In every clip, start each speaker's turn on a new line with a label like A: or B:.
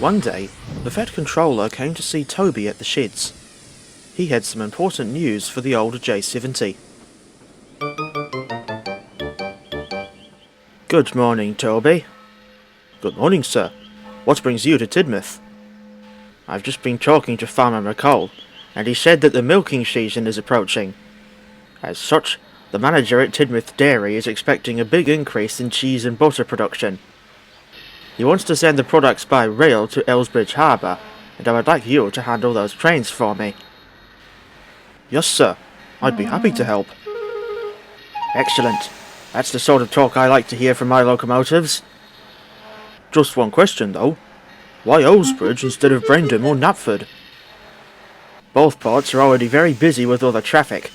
A: One day, the Fed Controller came to see Toby at the sheds. He had some important news for the old J70. Good morning, Toby. Good morning, sir. What brings you to Tidmouth? I've just been talking to Farmer McCall, and he said that the milking season is approaching. As such, the manager at Tidmouth Dairy is expecting a big increase in cheese and butter production. He wants to send the products by rail to Elsbridge Harbour, and I would like you to handle those trains for me. Yes, sir. I'd be happy to help. Excellent. That's the sort of talk I like to hear from my locomotives. Just one question, though. Why Elsbridge instead of Brendam or Knapford? Both ports are already very busy with other traffic.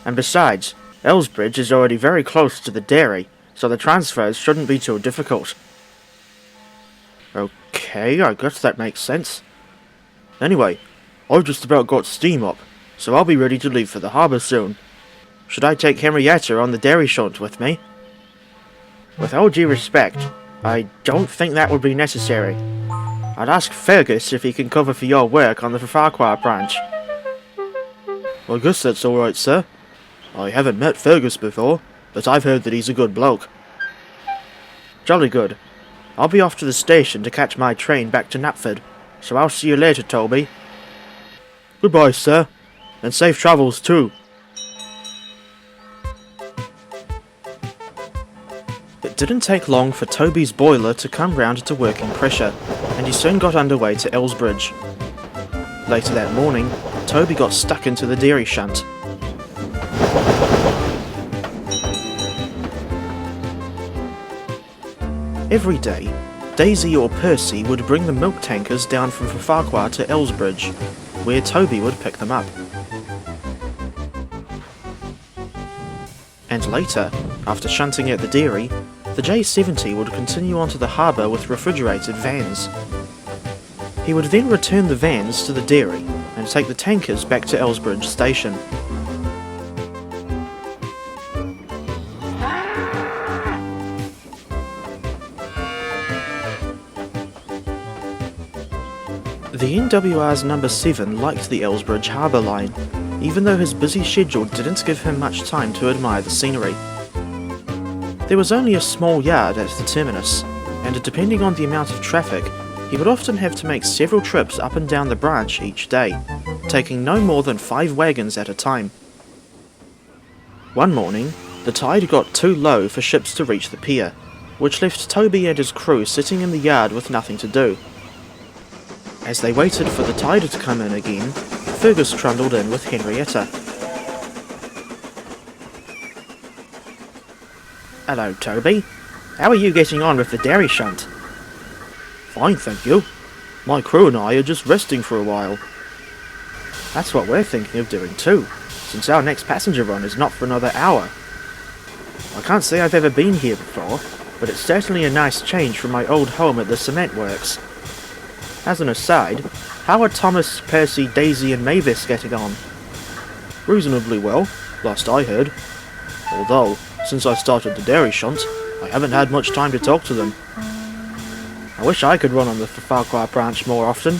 A: And besides, Elsbridge is already very close to the dairy, so the transfers shouldn't be too difficult. Okay, I guess that makes sense. Anyway, I've just about got steam up, so I'll be ready to leave for the harbour soon. Should I take Henrietta on the dairy shunt with me? With all due respect, I don't think that would be necessary. I'd ask Fergus if he can cover for your work on the Farquhar branch. I guess that's alright, sir. I haven't met Fergus before, but I've heard that he's a good bloke. Jolly good. I'll be off to the station to catch my train back to Knapford, so I'll see you later, Toby. Goodbye, sir, and safe travels too. It didn't take long for Toby's boiler to come round to working pressure, and he soon got underway to Elsbridge. Later that morning, Toby got stuck into the dairy shunt. Every day, Daisy or Percy would bring the milk tankers down from Farquhar to Elsbridge, where Toby would pick them up. And later, after shunting at the dairy, the J70 would continue onto the harbour with refrigerated vans. He would then return the vans to the dairy and take the tankers back to Elsbridge station. The NWR's number 7 liked the Elsbridge Harbour line, even though his busy schedule didn't give him much time to admire the scenery. There was only a small yard at the terminus, and depending on the amount of traffic, he would often have to make several trips up and down the branch each day, taking no more than 5 wagons at a time. One morning, the tide got too low for ships to reach the pier, which left Toby and his crew sitting in the yard with nothing to do. As they waited for the tide to come in again, Fergus trundled in with Henrietta. Hello, Toby. How are you getting on with the dairy shunt? Fine, thank you. My crew and I are just resting for a while. That's what we're thinking of doing too, since our next passenger run is not for another hour. I can't say I've ever been here before, but it's certainly a nice change from my old home at the cement works. As an aside, how are Thomas, Percy, Daisy and Mavis getting on? Reasonably well, last I heard. Although, since I started the dairy shunt, I haven't had much time to talk to them. I wish I could run on the Farquhar branch more often.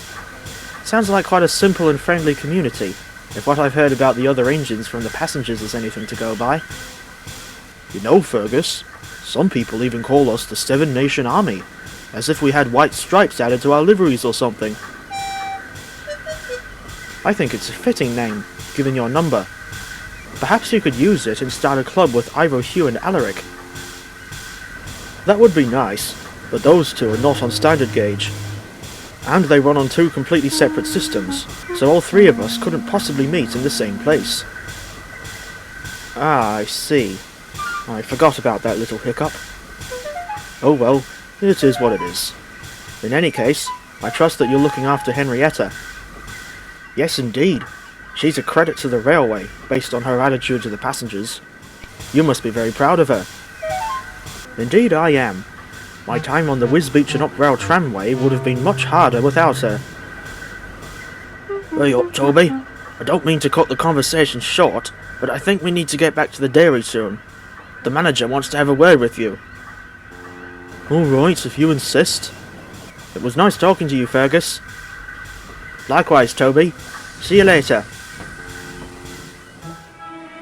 A: Sounds like quite a simple and friendly community, if what I've heard about the other engines from the passengers is anything to go by. You know, Fergus, some people even call us the Seven Nation Army, as if we had white stripes added to our liveries or something. I think it's a fitting name, given your number. Perhaps you could use it and start a club with Ivor, Hugh and Alaric. That would be nice, but those two are not on standard gauge. And they run on 2 completely separate systems, so all 3 of us couldn't possibly meet in the same place. Ah, I see. I forgot about that little hiccup. Oh well, it is what it is. In any case, I trust that you're looking after Henrietta. Yes, indeed. She's a credit to the railway, based on her attitude to the passengers. You must be very proud of her. Indeed I am. My time on the Wisbeach and Up Rail tramway would have been much harder without her. Hey up, Toby. I don't mean to cut the conversation short, but I think we need to get back to the dairy soon. The manager wants to have a word with you. Alright, if you insist. It was nice talking to you, Fergus. Likewise, Toby. See you later.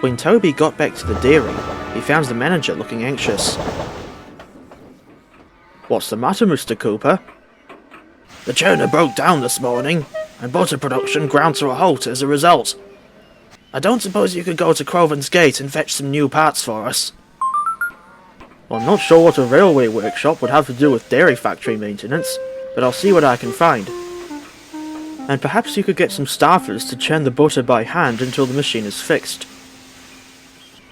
A: When Toby got back to the dairy, he found the manager looking anxious. What's the matter, Mr. Cooper? The churner broke down this morning, and butter production ground to a halt as a result. I don't suppose you could go to Crovan's Gate and fetch some new parts for us? Well, I'm not sure what a railway workshop would have to do with dairy factory maintenance, but I'll see what I can find. And perhaps you could get some staffers to churn the butter by hand until the machine is fixed.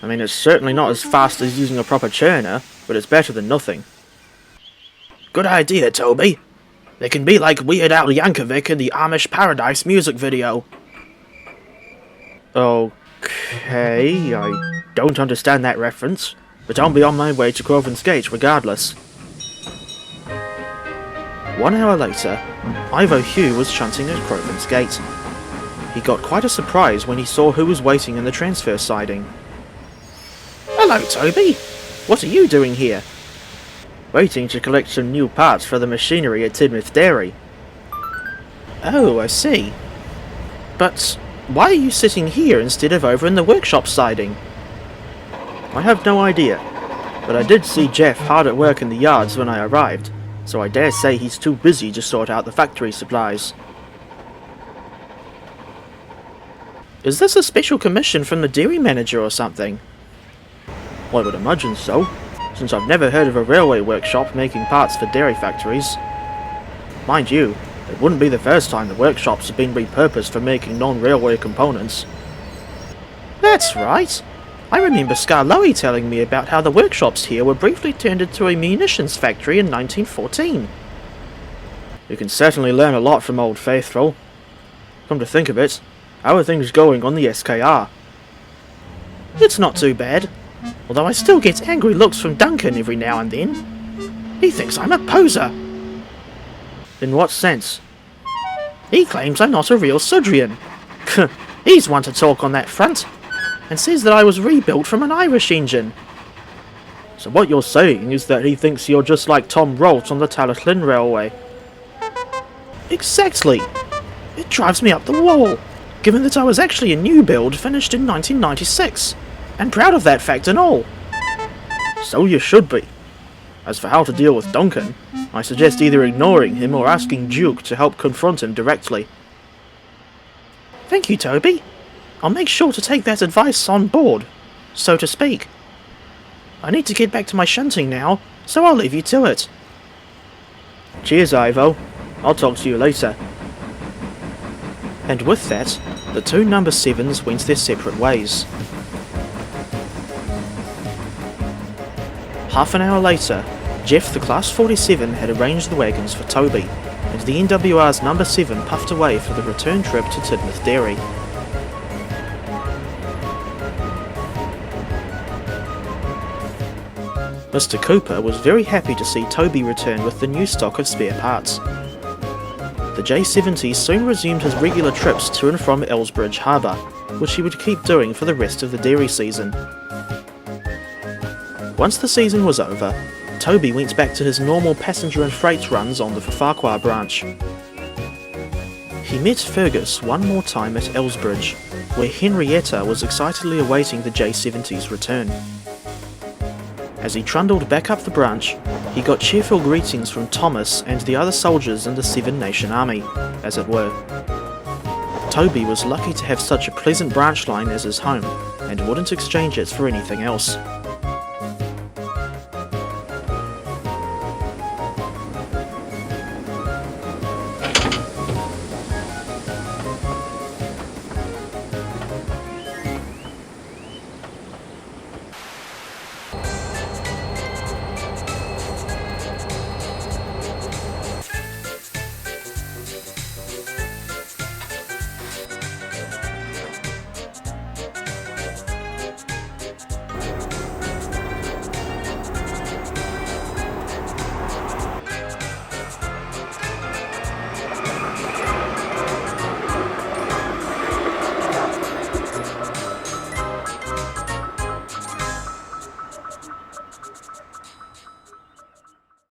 A: I mean, it's certainly not as fast as using a proper churner, but it's better than nothing. Good idea, Toby. They can be like Weird Al Yankovic in the Amish Paradise music video. Okay, I don't understand that reference, but I'll be on my way to Crovan's Gate regardless. 1 hour later, Ivo Hugh was shunting at Crovan's Gate. He got quite a surprise when he saw who was waiting in the transfer siding. Hello, Toby! What are you doing here? Waiting to collect some new parts for the machinery at Tidmouth Dairy. Oh, I see. But why are you sitting here instead of over in the workshop siding? I have no idea, but I did see Jeff hard at work in the yards when I arrived, so I dare say he's too busy to sort out the factory supplies. Is this a special commission from the dairy manager or something? Well, I would imagine so, since I've never heard of a railway workshop making parts for dairy factories. Mind you, it wouldn't be the first time the workshops have been repurposed for making non-railway components. That's right. I remember Scarloey telling me about how the workshops here were briefly turned into a munitions factory in 1914. You can certainly learn a lot from Old Faithful. Come to think of it, how are things going on the SKR? It's not too bad, although I still get angry looks from Duncan every now and then. He thinks I'm a poser. In what sense? He claims I'm not a real Sudrian. He's one to talk on that front, and says that I was rebuilt from an Irish engine. So what you're saying is that he thinks you're just like Tom Rolt on the Tallaghline Railway. Exactly. It drives me up the wall, given that I was actually a new build finished in 1996, and proud of that fact and all. So you should be. As for how to deal with Duncan, I suggest either ignoring him or asking Duke to help confront him directly. Thank you, Toby. I'll make sure to take that advice on board, so to speak. I need to get back to my shunting now, so I'll leave you to it. Cheers, Ivo. I'll talk to you later. And with that, the two number 7s went their separate ways. Half an hour later, Jeff the Class 47 had arranged the wagons for Toby, and the NWR's number 7 puffed away for the return trip to Tidmouth Dairy. Mr. Cooper was very happy to see Toby return with the new stock of spare parts. The J70 soon resumed his regular trips to and from Elsbridge Harbour, which he would keep doing for the rest of the dairy season. Once the season was over, Toby went back to his normal passenger and freight runs on the Farquhar branch. He met Fergus one more time at Elsbridge, where Henrietta was excitedly awaiting the J70's return. As he trundled back up the branch, he got cheerful greetings from Thomas and the other soldiers in the Seven Nation Army, as it were. Toby was lucky to have such a pleasant branch line as his home, and wouldn't exchange it for anything else.